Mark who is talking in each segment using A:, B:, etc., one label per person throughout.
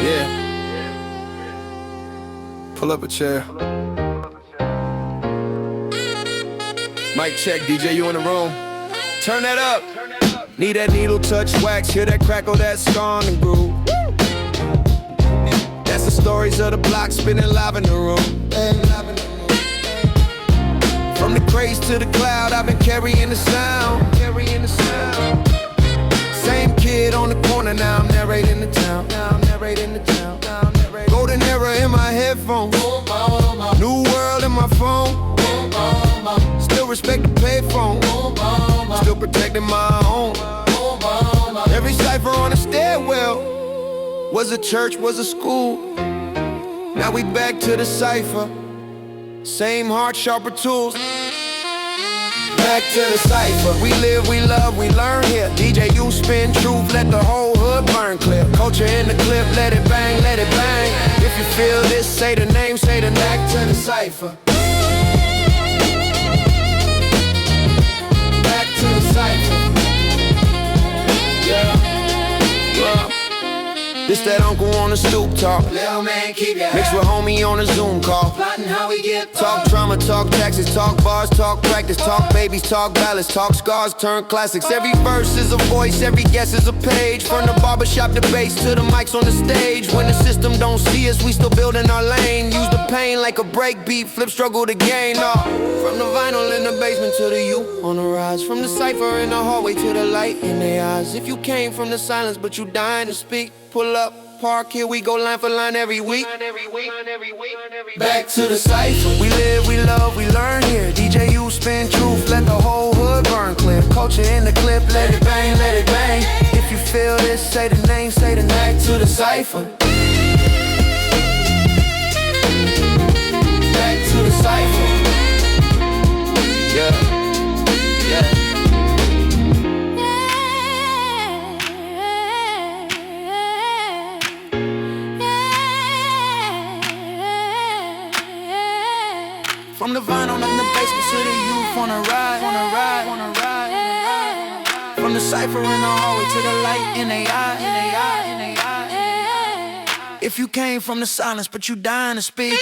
A: Yeah. Pull up a chair. Mic check, DJ, you in the room? Turn that up. Need that needle touch wax, hear that crackle, that scar and groove. That's the stories of the block spinning live in the room. From the craze to the cloud, I've been carrying the sound. Same kid on the corner, now I'm narrating the town. Golden era in my headphones. New world in my phone. Still respect the payphone. Still protecting my own. Every cypher on the stairwell was a church, was a school. Now we back to the cypher. Same heart, sharper tools. Back to the cypher. We live, we love, we learn here. DJ, you spin truth, let the whole hood burn clear. Culture in the clip, let it bang, let it bang. If you feel this, say the name, say the back to the cypher. Back to the cypher. Yeah. This that uncle on the stoop talk.
B: Little man, keep your
A: Mixed with homie on a Zoom call.
B: plotting how we get
A: Talk drama, talk taxes, talk bars, talk practice, talk babies, talk ballads, talk scars, turn classics. Every verse is a voice, every guess is a page. From the barbershop debates to the mics on the stage. When the system don't see us, we still building our lane. Use the pain like a break beat, flip struggle to gain. From the vinyl in the basement to the you on the rise. From the cypher in the hallway to the light in their eyes. If you came from the silence but you dying to speak, pull up, park, here we go line for line every week. Back to the cypher. We live, we love, we learn here. DJ, you spin truth, let the whole hood burn clear. Culture in the clip, let it bang, let it bang. If you feel this, say the name, say the back to the cypher. Back to the cypher. Yeah, yeah. From the vinyl in the basement to the youth on a ride. From the cypher in the hallway to the light in they eye. If you came from the silence but you dying to speak.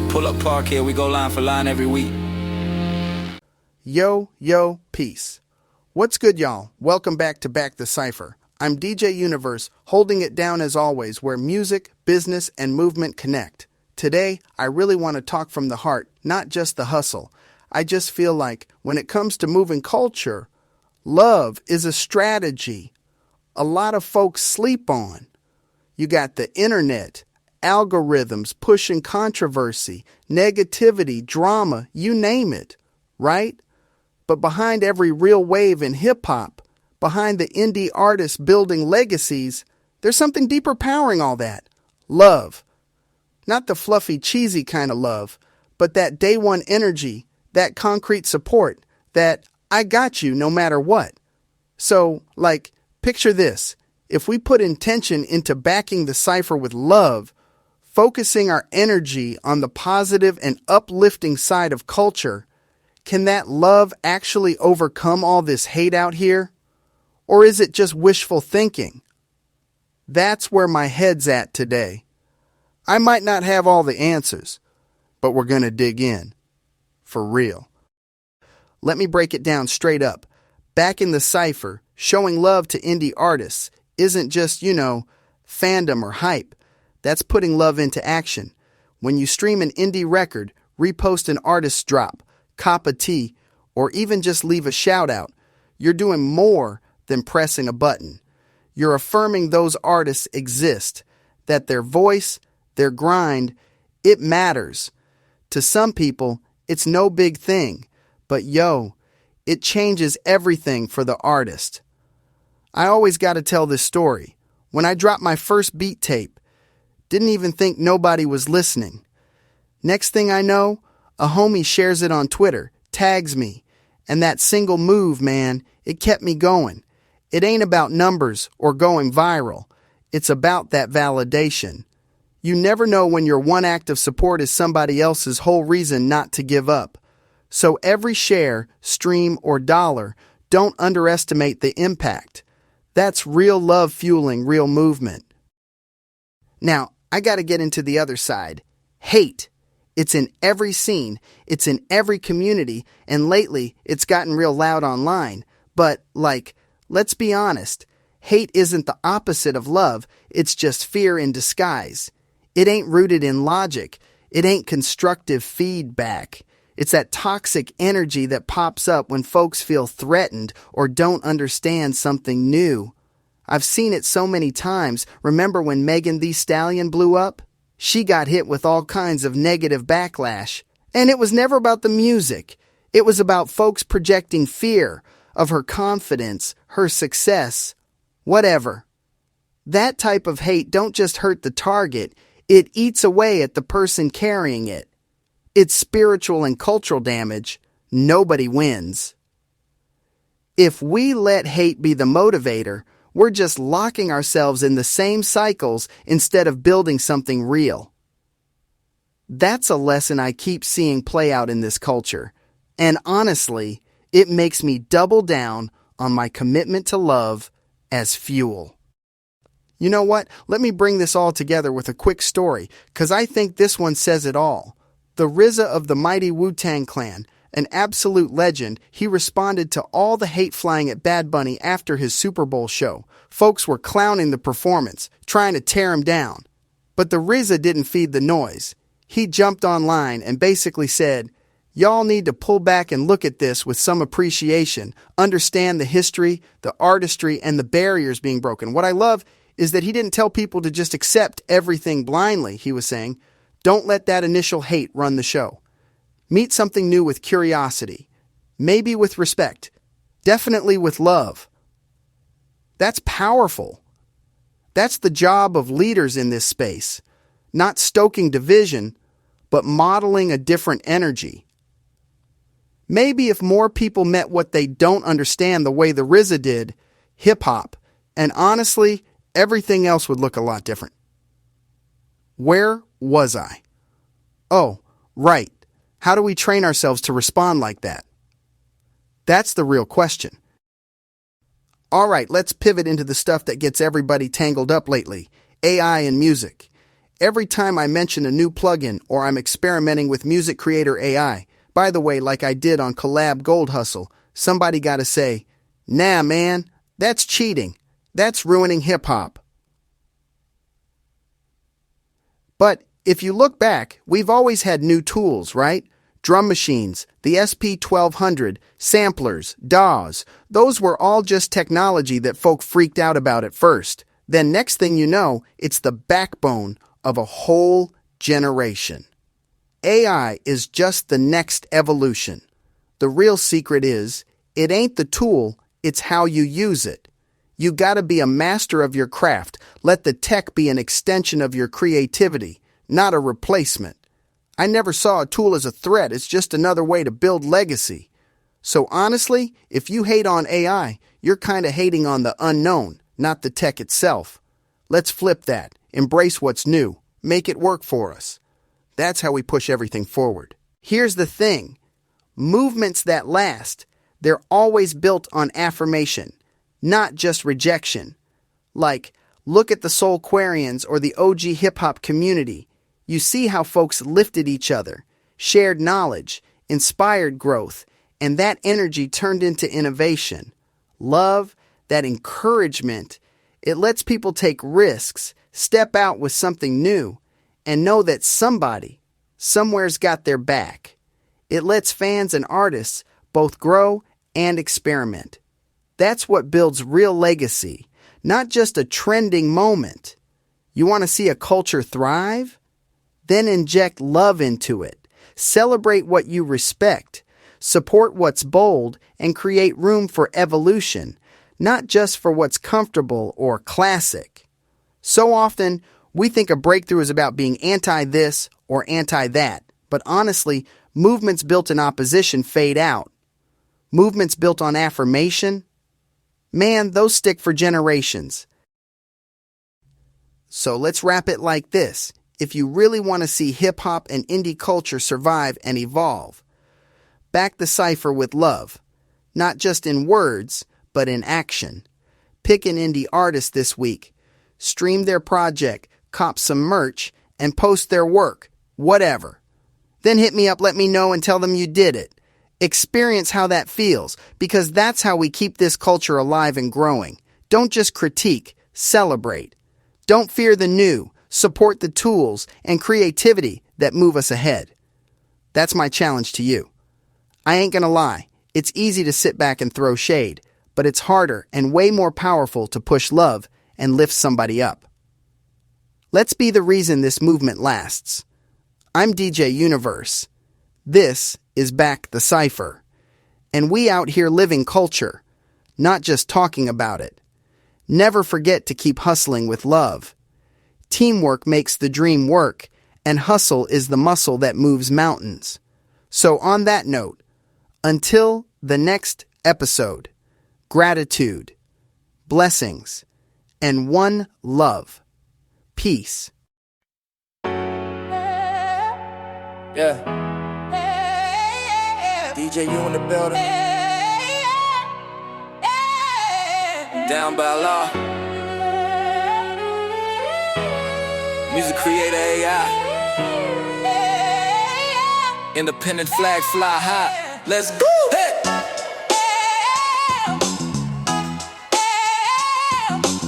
A: Pull up, park, here we go line for line every week.
C: Yo, peace. What's good, y'all? Welcome back to Back the Cypher. I'm DJ Universe, holding it down as always, where music, business, and movement connect. Today, I really want to talk from the heart, not just the hustle. I just feel like when it comes to moving culture, love is a strategy a lot of folks sleep on. You got the internet, algorithms pushing controversy, negativity, drama, you name it, right? But behind every real wave in hip-hop, behind the indie artists building legacies, there's something deeper powering all that. Love. Not the fluffy, cheesy kind of love, but that day one energy, that concrete support, that I got you no matter what. So, picture this. If we put intention into backing the cypher with love, focusing our energy on the positive and uplifting side of culture, can that love actually overcome all this hate out here? Or is it just wishful thinking? That's where my head's at today. I might not have all the answers, but we're going to dig in. For real. Let me break it down straight up. Back in the cypher, showing love to indie artists isn't just, fandom or hype. That's putting love into action. When you stream an indie record, repost an artist's drop, cop a tea, or even just leave a shout out, you're doing more than pressing a button. You're affirming those artists exist, that their voice, their grind, it matters. To some people, it's no big thing, but it changes everything for the artist. I always got to tell this story. When I dropped my first beat tape, didn't even think nobody was listening. Next thing I know, a homie shares it on Twitter, tags me, and that single move, man, it kept me going. It ain't about numbers or going viral. It's about that validation. You never know when your one act of support is somebody else's whole reason not to give up. So every share, stream, or dollar, don't underestimate the impact. That's real love fueling real movement. Now, I gotta get into the other side. Hate. It's in every scene, it's in every community, and lately it's gotten real loud online. But, let's be honest, hate isn't the opposite of love, it's just fear in disguise. It ain't rooted in logic, it ain't constructive feedback. It's that toxic energy that pops up when folks feel threatened or don't understand something new. I've seen it so many times. Remember when Megan Thee Stallion blew up? She got hit with all kinds of negative backlash. And it was never about the music. It was about folks projecting fear of her confidence, her success, whatever. That type of hate don't just hurt the target, it eats away at the person carrying it. It's spiritual and cultural damage. Nobody wins. If we let hate be the motivator, we're just locking ourselves in the same cycles instead of building something real. That's a lesson I keep seeing play out in this culture. And honestly, it makes me double down on my commitment to love as fuel. You know what? Let me bring this all together with a quick story, because I think this one says it all. The RZA of the mighty Wu-Tang Clan, an absolute legend, he responded to all the hate flying at Bad Bunny after his Super Bowl show. Folks were clowning the performance, trying to tear him down. But the RZA didn't feed the noise. He jumped online and basically said, "Y'all need to pull back and look at this with some appreciation, understand the history, the artistry, and the barriers being broken." What I love is that he didn't tell people to just accept everything blindly, he was saying. Don't let that initial hate run the show. Meet something new with curiosity, maybe with respect, definitely with love. That's powerful. That's the job of leaders in this space, not stoking division, but modeling a different energy. Maybe if more people met what they don't understand the way the RZA did, hip-hop, and honestly, everything else would look a lot different. Where was I? Oh, right. How do we train ourselves to respond like that? That's the real question. All right, let's pivot into the stuff that gets everybody tangled up lately, AI and music. Every time I mention a new plugin or I'm experimenting with music creator AI, by the way, like I did on Collab Gold Hustle, somebody got to say, "Nah, man, that's cheating. That's ruining hip-hop." But if you look back, we've always had new tools, right? Drum machines, the SP1200, samplers, DAWs. Those were all just technology that folk freaked out about at first. Then next thing you know, it's the backbone of a whole generation. AI is just the next evolution. The real secret is, it ain't the tool, it's how you use it. You gotta be a master of your craft. Let the tech be an extension of your creativity, not a replacement. I never saw a tool as a threat, it's just another way to build legacy. So honestly, if you hate on AI, you're kinda hating on the unknown, not the tech itself. Let's flip that, embrace what's new, make it work for us. That's how we push everything forward. Here's the thing, movements that last, they're always built on affirmation, not just rejection. Like, look at the Soulquarians or the OG hip-hop community. You see how folks lifted each other, shared knowledge, inspired growth, and that energy turned into innovation. Love, that encouragement, it lets people take risks, step out with something new, and know that somebody, somewhere's got their back. It lets fans and artists both grow and experiment. That's what builds real legacy, not just a trending moment. You want to see a culture thrive? Then inject love into it. Celebrate what you respect. Support what's bold and create room for evolution. not just for what's comfortable or classic. So often, we think a breakthrough is about being anti-this or anti-that, but honestly, movements built in opposition fade out. Movements built on affirmation, man, those stick for generations. So let's wrap it like this. If you really want to see hip-hop and indie culture survive and evolve, back the cypher with love, not just in words, but in action. Pick an indie artist this week, stream their project, cop some merch, and post their work, whatever. Then hit me up, let me know, and tell them you did it. Experience how that feels, because that's how we keep this culture alive and growing. Don't just critique, celebrate. Don't fear the new, support the tools and creativity that move us ahead. That's my challenge to you. I ain't gonna lie, it's easy to sit back and throw shade, but it's harder and way more powerful to push love and lift somebody up. Let's be the reason this movement lasts. I'm DJ Universe. This is Back the Cypher. And we out here living culture, not just talking about it. Never forget to keep hustling with love. Teamwork makes the dream work, and hustle is the muscle that moves mountains. So on that note, until the next episode, gratitude, blessings, and one love. Peace.
A: Yeah. DJ, you in the building. Down by law. Music creator AI. Independent flag fly high. Let's go. Hey.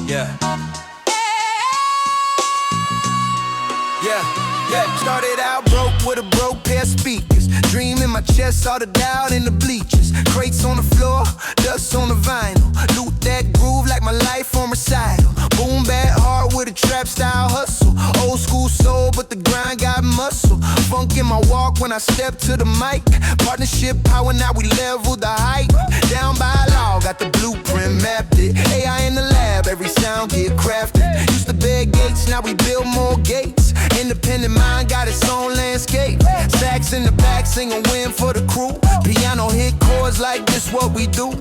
A: Yeah. Started out broke with a broke pair of speakers. Dream in my chest, saw the doubt in the bleachers. Crates on the floor, dust on the vinyl. Loot that groove like my life on recital. Boom bap hard with a trap style hustle. Old school soul, but the grind got muscle. Funk in my walk when I step to the mic. Partnership power, now we level the height. Down by law, got the blueprint mapped it. AI in the lab, every sound get crafted. Used to beg gates, now we build more gates. Independent mind got its own landscape. Sax in the back, sing a win for the crew. Piano hit chords like this, what we do.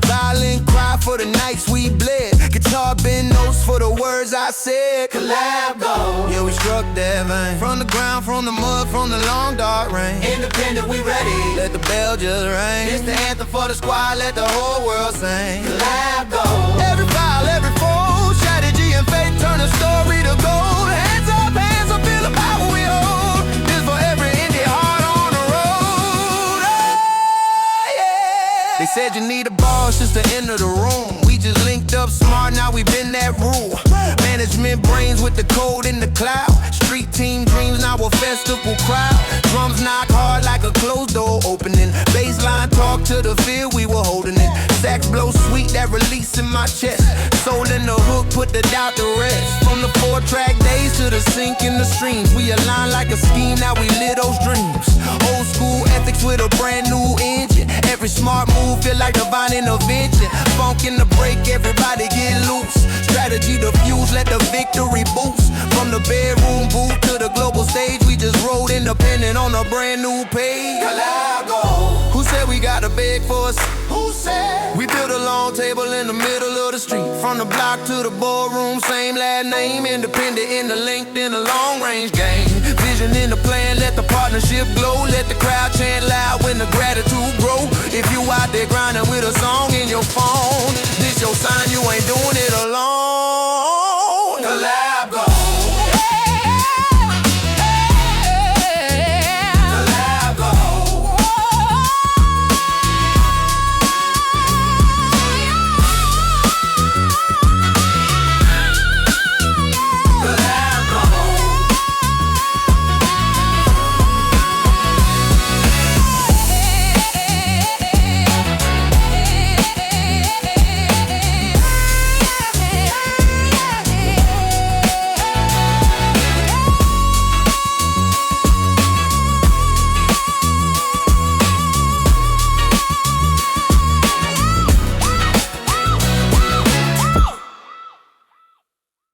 A: Violin cry for the nights we bled. Guitar bend notes for the words I said.
B: Collab go.
A: Yeah, we struck that vein. From the ground, from the mud, from the long dark rain.
B: Independent, we ready.
A: Let the bell just ring. It's the anthem for the squad, let the whole world sing.
B: Collab go.
A: Every file, every fold, strategy and faith turn a story to gold. Hands up, feel the power we hold. This for every indie heart on the road. Oh, yeah. They said you need a boss just to enter the room. We just linked up smart, now we been that rule. Management brains with the code in the cloud. Street team dreams, now a festival crowd. Drums knock hard like a closed door opening. Baseline talk to the field, we were holding it. Sax blow sweet, that release in my chest. Soul in the hook, put the doubt to rest. From the 4-track days to the sink in the streams. We align like a scheme, now we live those dreams. Old school ethics with a brand new engine. Every smart move feel like divine intervention. Funk in the break, everybody get loose. Strategy to fuse, let the victory boost. From the bedroom booth to the global stage, we just rode independent on a brand new page.
B: Collabo.
A: Who said we gotta beg for us?
B: Who said?
A: We built a long table in the middle of the street. From the block to the boardroom, same last name. Independent in the linked in the long range game. Vision in the plan, let the partnership glow. Let the crowd chant loud when the gratitude grow. If you out there grinding with a song in your phone,